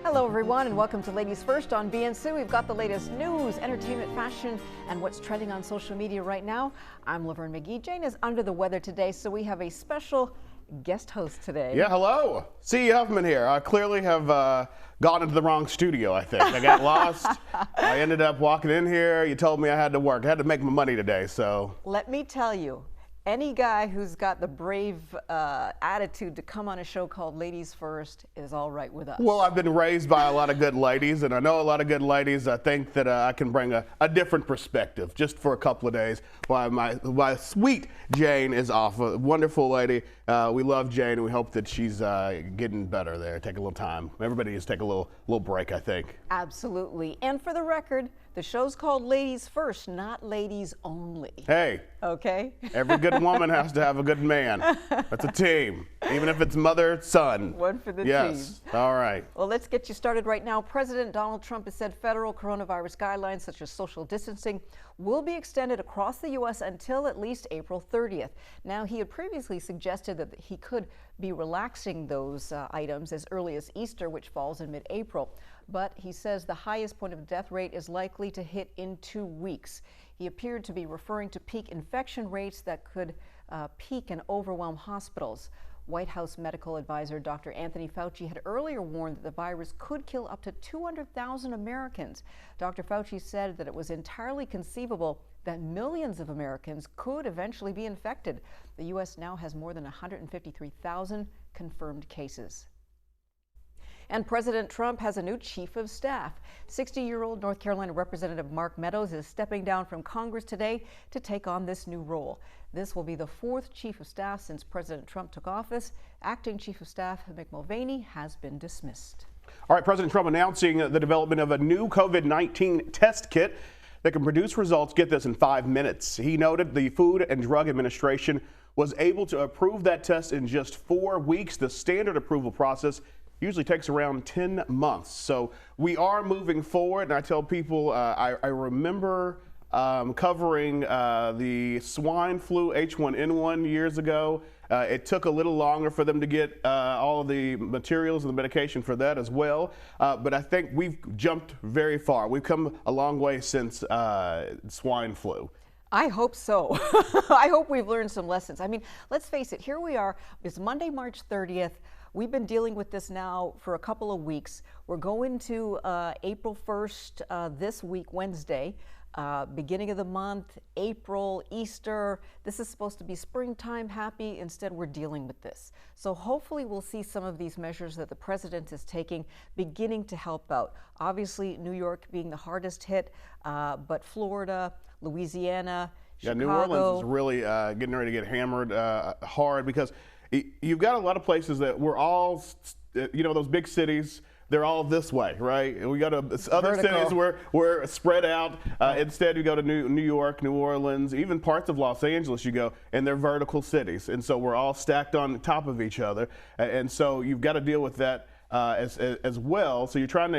Hello everyone and welcome to Ladies First on BNC. We've got the latest news, entertainment, fashion, and what's trending on social media right now. I'm Laverne McGee. Jane is under the weather today, so we have a special guest host today. Yeah, hello. C. Huffman here. I clearly have gone into the wrong studio, I think. I got lost. I ended up walking in here. You told me I had to work. I had to make my money today, so. Let me tell you, any guy who's got the brave attitude to come on a show called Ladies First is all right with us. Well, I've been raised by a lot of good ladies, and I know a lot of good ladies. I think that I can bring a different perspective just for a couple of days while my sweet Jane is off. A wonderful lady. We love Jane, and we hope that she's getting better there. Take a little time. Everybody needs to take a little break, I think. Absolutely. And for the record, the show's called Ladies First, not Ladies Only. Hey. Okay? Every good woman has to have a good man. That's a team, even if it's mother, son. One for the team. Yes. All right. Well, let's get you started right now. President Donald Trump has said federal coronavirus guidelines such as social distancing will be extended across the U.S. until at least April 30th. Now, he had previously suggested that he could be relaxing those items as early as Easter, which falls in mid-April. But he says the highest point of death rate is likely to hit in 2 weeks. He appeared to be referring to peak infection rates that could peak and overwhelm hospitals. White House medical advisor Dr. Anthony Fauci had earlier warned that the virus could kill up to 200,000 Americans. Dr. Fauci said that it was entirely conceivable that millions of Americans could eventually be infected. The U.S. now has more than 153,000 confirmed cases. And President Trump has a new chief of staff. 60-year-old North Carolina Representative Mark Meadows is stepping down from Congress today to take on this new role. This will be the 4th chief of staff since President Trump took office. Acting chief of staff Mick Mulvaney has been dismissed. All right, President Trump announcing the development of a new COVID-19 test kit that can produce results, get this, in 5 minutes. He noted the Food and Drug Administration was able to approve that test in just 4 weeks. The standard approval process usually takes around 10 months. So we are moving forward, and I tell people I remember covering the swine flu H1N1 years ago. It took a little longer for them to get all of the materials and the medication for that as well. But I think we've jumped very far. We've come a long way since swine flu. I hope so. I hope we've learned some lessons. I mean, let's face it, here we are. It's Monday, March 30th. We've been dealing with this now for a couple of weeks. We're going to April 1st this week, Wednesday. Beginning of the month, April, Easter. This is supposed to be springtime happy. Instead, we're dealing with this. So hopefully we'll see some of these measures that the president is taking beginning to help out. Obviously, New York being the hardest hit, but Florida, Louisiana, Chicago. Yeah, New Orleans is really getting ready to get hammered hard because you've got a lot of places that we're all, those big cities, they're all this way, right? And we got other cities where we're spread out. Instead, you go to New York, New Orleans, even parts of Los Angeles you go, and they're vertical cities. And so we're all stacked on top of each other. And so you've got to deal with that as well. So you're trying to